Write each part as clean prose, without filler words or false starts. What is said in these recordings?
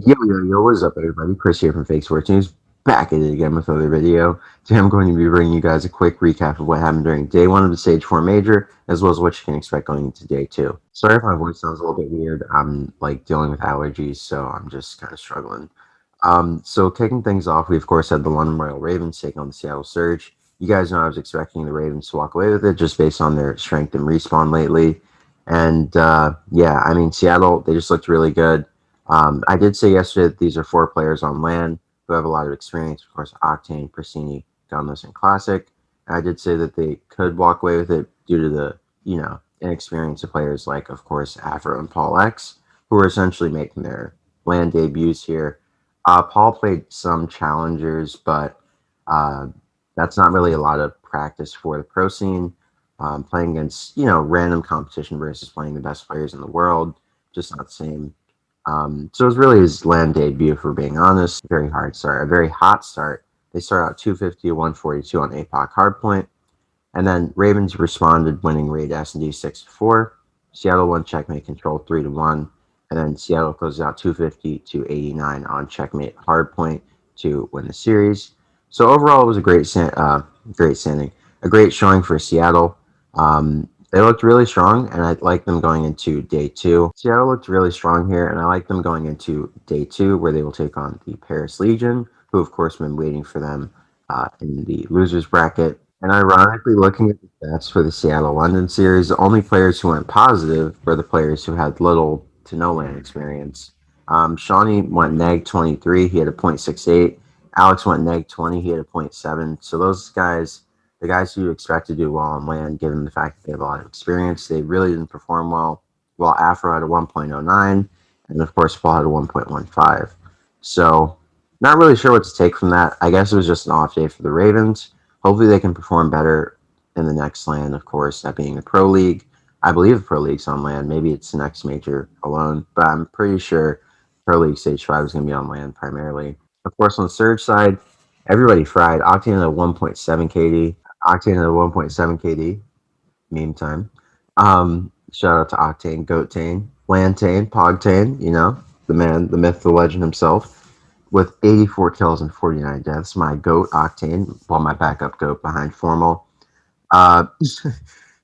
Yo, what is up, everybody? Chris here from Fake Sports News, back at it again with another video. Today I'm going to be bringing you guys a quick recap of what happened during day one of the Stage 4 Major, as well as what you can expect going into day two. Sorry if my voice sounds a little bit weird. I'm like dealing with allergies, so I'm just kind of struggling. So kicking things off, we of course had the London Royal Ravens taking on the Seattle Surge. You guys know I was expecting the Ravens to walk away with it just based on their strength and respawn lately. And yeah, I mean, Seattle, they just looked really good. I did say yesterday that these are four players on LAN who have a lot of experience. Of course, Octane, Persini, Gunless, and Classic. And I did say that they could walk away with it due to the, inexperience of players like, of course, Afro and Paul X, who are essentially making their LAN debuts here. Paul played some challengers, but uh, that's not really a lot of practice for the pro scene. Playing against, random competition versus playing the best players in the world, just not the same. So it was really his land debut, for being honest. Very hard start, a very hot start. They start out 250 to 142 on APOC hardpoint, and then Ravens responded, winning raid S&D 6-4. Seattle won checkmate control 3-1, and then Seattle closes out 250 to 89 on checkmate hardpoint to win the series. So overall, it was a great standing, a great showing for Seattle. They looked really strong, and I like them going into day two. Seattle looked really strong here, and I like them going into day two, where they will take on the Paris Legion, who, of course, been waiting for them in the losers bracket. And ironically, looking at the stats for the Seattle London series, the only players who went positive were the players who had little to no LAN experience. Shawnee went neg 23, he had a 0.68. Alex went neg 20, he had a 0.7. So those guys, the guys who you expect to do well on LAN, given the fact that they have a lot of experience, they really didn't perform well. While Afro had a 1.09, and of course Paul had a 1.15. So not really sure what to take from that. I guess it was just an off day for the Ravens. Hopefully they can perform better in the next LAN, of course, that being the Pro League. I believe the Pro League's on LAN. Maybe it's the next major alone, but I'm pretty sure Pro League Stage 5 is going to be on LAN primarily. Of course, on the Surge side, everybody fried. Octane at 1.7 KD. Octane at 1.7 KD. Meme time. Shout out to Octane, Goatane, Lantane, Pogtane, the man, the myth, the legend himself, with 84 kills and 49 deaths. My GOAT, Octane, while my backup GOAT behind Formal. Uh,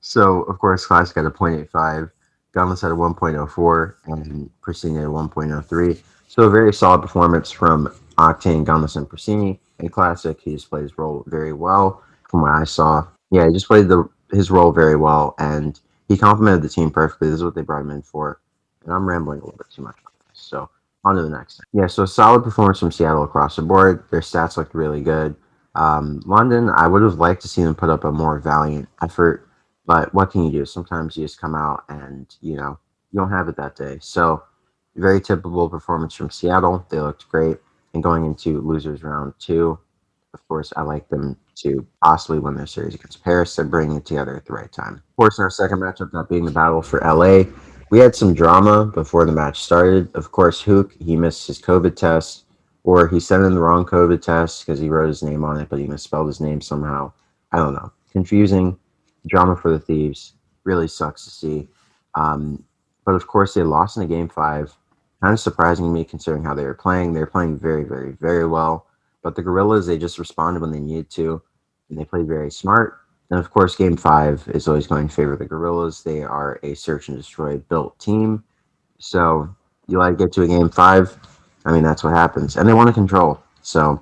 so, of course, Classic had a 0.85, Gunless had a 1.04, and Persini at a 1.03. So, a very solid performance from Octane, Gunless, and Persini. In Classic, he just played his role very well, from what I saw. Yeah, he just played his role very well, and he complemented the team perfectly. This is what they brought him in for. And I'm rambling a little bit too much on this. So, on to the next thing. Yeah, so solid performance from Seattle across the board. Their stats looked really good. London, I would have liked to see them put up a more valiant effort, but what can you do? Sometimes you just come out and, you don't have it that day. So, very typical performance from Seattle. They looked great. And going into losers round two, of course, I like them to possibly win their series against Paris. They're bringing it together at the right time. Of course, in our second matchup, that being the battle for LA, we had some drama before the match started. Of course, Hook, he missed his COVID test, or he sent in the wrong COVID test because he wrote his name on it, but he misspelled his name somehow. I don't know. Confusing. Drama for the Thieves. Really sucks to see. But of course, they lost in a game five. Kind of surprising to me considering how they were playing. They were playing very, very, very well. But the Gorillas, they just responded when they needed to, and they played very smart. And of course, Game 5 is always going to favor the Gorillas. They are a search and destroy built team. So you let it get to a Game 5, I mean, that's what happens. And they want to control. So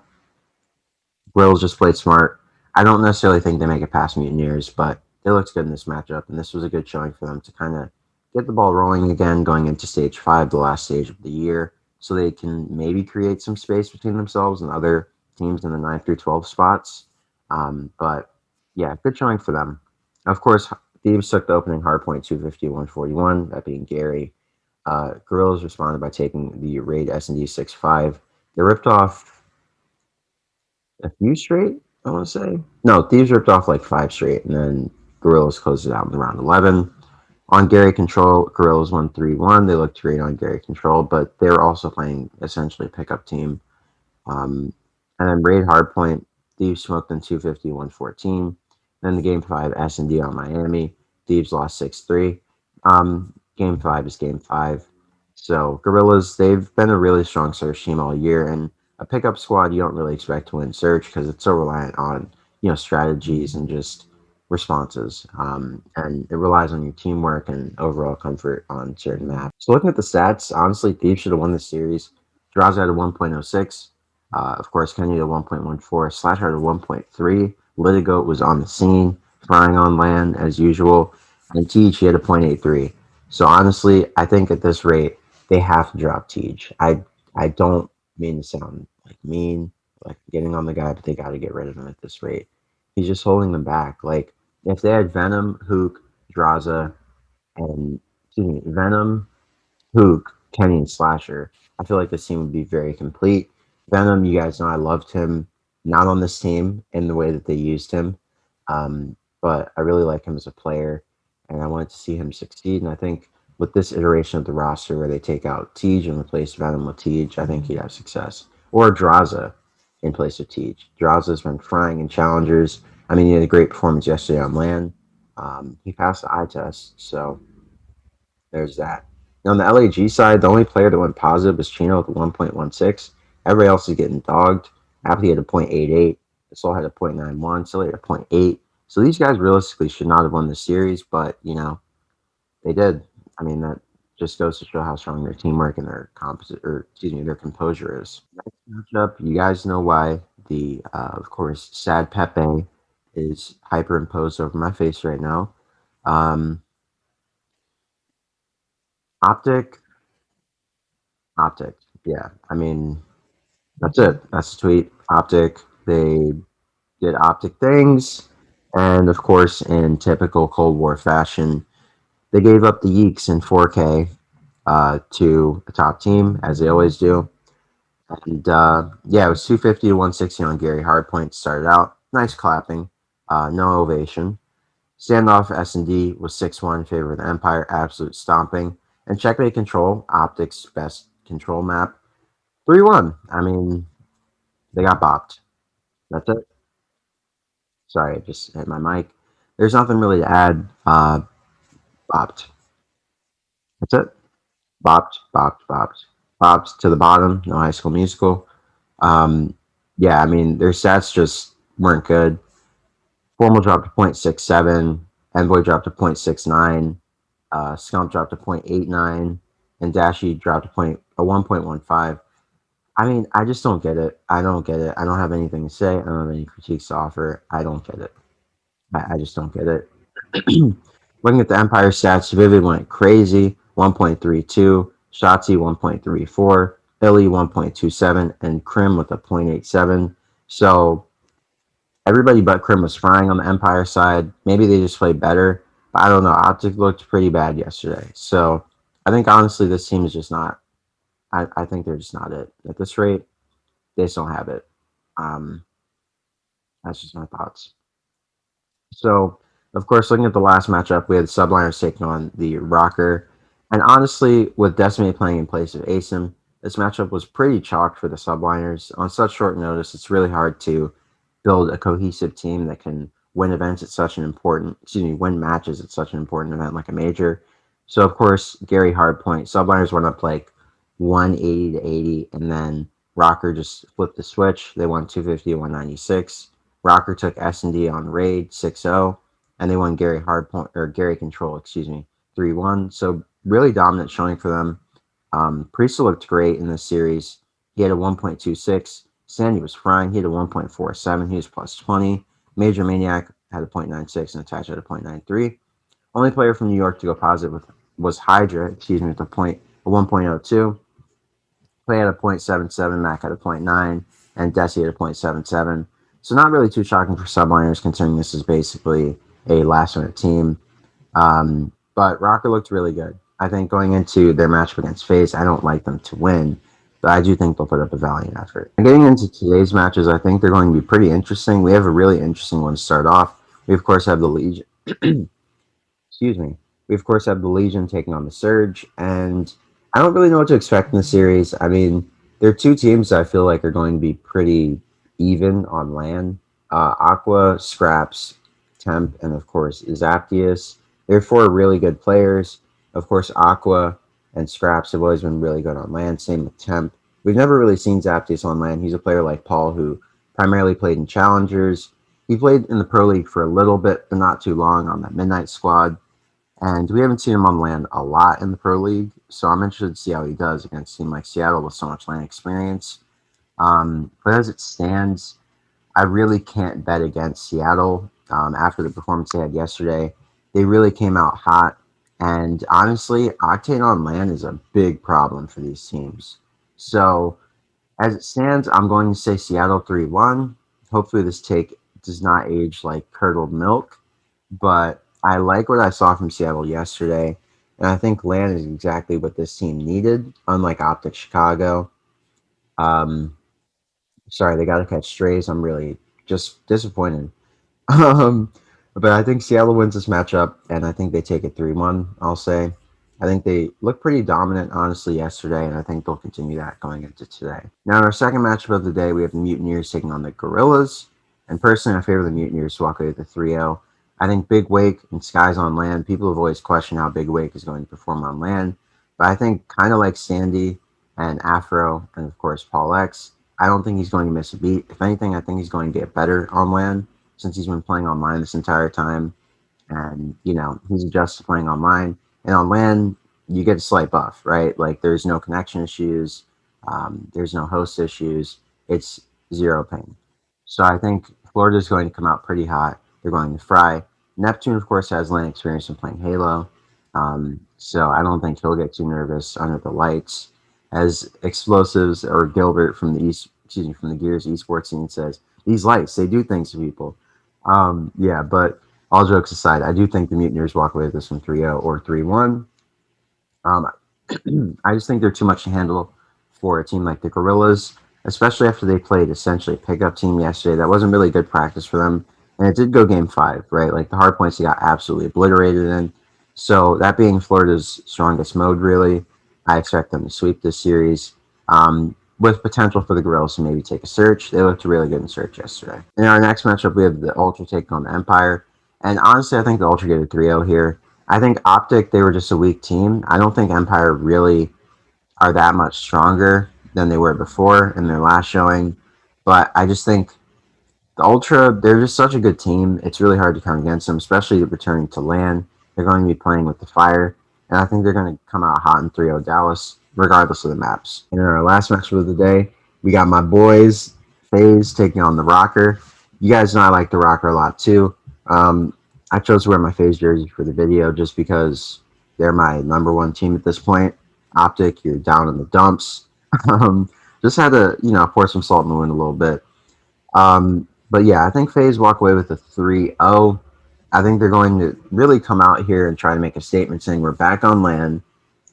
Gorillas just played smart. I don't necessarily think they make it past Mutineers, but they looked good in this matchup, and this was a good showing for them to kind of get the ball rolling again going into Stage 5, the last stage of the year, so they can maybe create some space between themselves and other teams in the 9 through 12 spots. But yeah, good showing for them. Of course, Thieves took the opening hardpoint 250 141, that being Gary. Gorillas responded by taking the raid S&D 6-5. They ripped off a few straight, I want to say. No, Thieves ripped off like 5 straight, and then Gorillas closed it out in round 11. On Gary Control, Gorillas won 3-1. They looked great on Gary Control, but they were also playing essentially a pickup team. And then Raid Hardpoint, Thieves smoked in 250 114. Then the Game 5 S&D on Miami. Thieves lost 6-3. Game 5 is Game 5. So Gorillas, they've been a really strong search team all year, and a pickup squad you don't really expect to win search because it's so reliant on strategies and just responses, and it relies on your teamwork and overall comfort on certain maps. So looking at the stats, honestly, Thieves should have won the series. Draws out a 1.06. Of course, Kenny at 1.14. Slasher at a 1.3. Litigoat was on the scene, frying on land as usual, and Teach he had a 0.83. So honestly, I think at this rate they have to drop Tej. I don't mean to sound like mean, like getting on the guy, but they got to get rid of him at this rate. He's just holding them back. Like if they had Venom, Hook, Draza, and excuse me, Venom, Hook, Kenny, and Slasher, I feel like this team would be very complete. Venom, you guys know I loved him, not on this team in the way that they used him, but I really like him as a player, and I wanted to see him succeed. And I think with this iteration of the roster where they take out Tej and replace Venom with Tej, I think he'd have success. Or Draza in place of Tej. Draza's been frying in challengers. I mean, he had a great performance yesterday on land. He passed the eye test, so there's that. Now, on the LAG side, the only player that went positive was Chino with a 1.16. Everybody else is getting dogged. Apathy had a 0.88. Soul had a 0.91. Silly had a 0.8. So these guys realistically should not have won the series, but, they did. I mean, that just goes to show how strong their teamwork and their their composure is. Next matchup, you guys know why the, of course, sad Pepe is hyperimposed over my face right now. Um, Optic Optic. Yeah. I mean, that's it. That's the tweet. Optic. They did Optic things. And of course, in typical Cold War fashion, they gave up the Yeeks in 4K to the top team, as they always do. And yeah, it was 250 to 160 on Gary Hardpoint. Started out. Nice clapping. No ovation. Standoff S&D was 6-1 in favor of the Empire. Absolute stomping. And Checkmate Control, Optic's best control map, 3-1. I mean, they got bopped. That's it. Sorry, I just hit my mic. There's nothing really to add. Bopped. That's it. Bopped, bopped, bopped. Bopped to the bottom. No High School Musical. Um, yeah, I mean, their stats just weren't good. Formal dropped to 0.67. Envoy dropped to 0.69. Scump dropped to 0.89. And Dashi dropped to 1.15. I mean, I just don't get it. I don't get it. I don't have anything to say. I don't have any critiques to offer. I don't get it. I just don't get it. Looking at the Empire stats, Vivid went crazy, 1.32, Shotzi 1.34, Illy 1.27, and Krim with a 0.87. So everybody but Krim was frying on the Empire side. Maybe they just played better, but I don't know. Optic looked pretty bad yesterday. So I think honestly, this team is just not. I think they're just not it at this rate. They just don't have it. Um, that's just my thoughts. So, of course, looking at the last matchup, we had the Subliners taking on the Rokkr. And honestly, with Decimate playing in place of ASIM, this matchup was pretty chalked for the Subliners. On such short notice, it's really hard to build a cohesive team that can win events at such an important, win matches at such an important event like a major. So, of course, Gary Hardpoint, Subliners went up like 180 to 80, and then Rokkr just flipped the switch. They won 250 to 196. Rokkr took S&D on raid 6-0, and they won Gary Hardpoint or Gary Control, 3-1. So really dominant showing for them. Priest looked great in this series. He had a 1.26. Sandy was frying. He had a 1.47. He was plus 20. Major Maniac had a 0.96 and Attach had a 0.93. Only player from New York to go positive was Hydra, with a 1.02. Clay had a 0.77, Mac had a 0.9, and Desi had a 0.77. So not really too shocking for Subliners, considering this is basically a last-minute team. But Rokkr looked really good. I think going into their matchup against Faze, I don't like them to win, but I do think they'll put up a valiant effort. And getting into today's matches, I think they're going to be pretty interesting. We have a really interesting one to start off. We, of course, have the Legion. Excuse me. We, of course, have the Legion taking on the Surge, and I don't really know what to expect in the series. I mean, there are two teams that I feel like are going to be pretty even on land. Aqua, Scraps, Temp, and of course Zaptius. They're four really good players. Of course, Aqua and Scraps have always been really good on land. Same with Temp. We've never really seen Zapdos on land. He's a player like Paul who primarily played in Challengers. He played in the Pro League for a little bit, but not too long on that Midnight squad. And we haven't seen him on land a lot in the Pro League, so I'm interested to see how he does against a team like Seattle with so much land experience. But as it stands, I really can't bet against Seattle after the performance they had yesterday. They really came out hot. And honestly, Octane on land is a big problem for these teams. So as it stands, I'm going to say Seattle 3-1. Hopefully, this take does not age like curdled milk. But I like what I saw from Seattle yesterday. And I think land is exactly what this team needed, unlike Optic Chicago. Um, Sorry, they got to catch strays. I'm really just disappointed. Um, but I think Seattle wins this matchup, and I think they take it 3-1, I'll say. I think they looked pretty dominant, honestly, yesterday, and I think they'll continue that going into today. Now, in our second matchup of the day, we have the Mutineers taking on the Gorillas. And personally, I favor the Mutineers to walk away with a 3-0. I think Big Wake and Skies on land, people have always questioned how Big Wake is going to perform on land. But I think kind of like Sandy and Afro, and of course Paul X, I don't think he's going to miss a beat. If anything, I think he's going to get better on land since he's been playing online this entire time. And, he's adjusted to playing online. And on land, you get a slight buff, right? Like, there's no connection issues. There's no host issues. It's zero pain. So I think Florida's going to come out pretty hot. They're going to fry. Neptune, of course, has land experience in playing Halo. So I don't think he'll get too nervous under the lights. As Explosives or Gilbert from from the Gears esports scene says, these lights, they do things to people. Yeah, but all jokes aside, I do think the Mutineers walk away with this one 3-0 or 3-1. I just think they're too much to handle for a team like the Gorillas, especially after they played essentially a pickup team yesterday. That wasn't really good practice for them. And it did go game 5, right? Like the hard points they got absolutely obliterated in. So that being Florida's strongest mode, really, I expect them to sweep this series. With potential for the Gorillas to maybe take a search. They looked really good in search yesterday. In our next matchup, we have the Ultra take on the Empire. And honestly, I think the Ultra get a 3-0 here. I think Optic, they were just a weak team. I don't think Empire really are that much stronger than they were before in their last showing. But I just think the Ultra, they're just such a good team. It's really hard to count against them, especially returning to land. They're going to be playing with the fire. And I think they're going to come out hot in 3-0 Dallas, regardless of the maps. And in our last matchup of the day, we got my boys, Faze, taking on the Rokkr. You guys know I like the Rokkr a lot, too. I chose to wear my Faze jersey for the video just because they're my #1 team at this point. Optic, you're down in the dumps. Just had to, pour some salt in the wound a little bit. But yeah, I think Faze walk away with a 3-0. I think they're going to really come out here and try to make a statement saying we're back on land.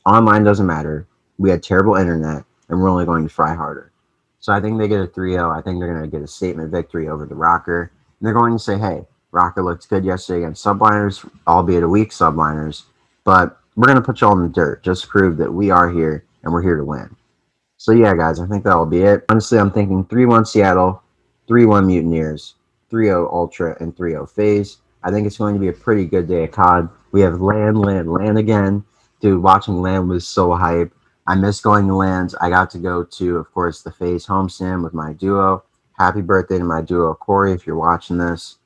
Online doesn't matter. We had terrible internet, and we're only going to fry harder. So I think they get a 3-0. I think they're going to get a statement victory over the Rokkr. And they're going to say, hey, Rokkr looked good yesterday against subliners, albeit a weak subliners. But we're going to put y'all in the dirt just to prove that we are here, and we're here to win. So yeah, guys, I think that'll be it. Honestly, I'm thinking 3-1 Seattle, 3-1 Mutineers, 3-0 Ultra, and 3-0 Faze. I think it's going to be a pretty good day of COD. We have land again. Dude, watching land was so hype. I miss going to lands. I got to go to, of course, the Faze homestand with my duo. Happy birthday to my duo, Corey, if you're watching this.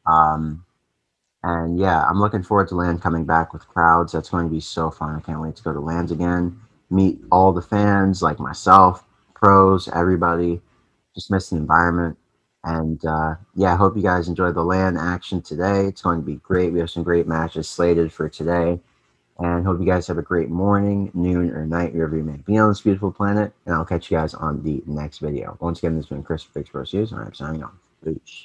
And yeah, I'm looking forward to land coming back with crowds. That's going to be so fun. I can't wait to go to lands again. Meet all the fans like myself, pros, everybody. Just miss the environment. And yeah, I hope you guys enjoyed the land action today. It's going to be great. We have some great matches slated for today. And hope you guys have a great morning, noon, or night, wherever you may be on this beautiful planet. And I'll catch you guys on the next video. Once again, this has been Chris from Fix Pro News, and I'm signing off. Peace.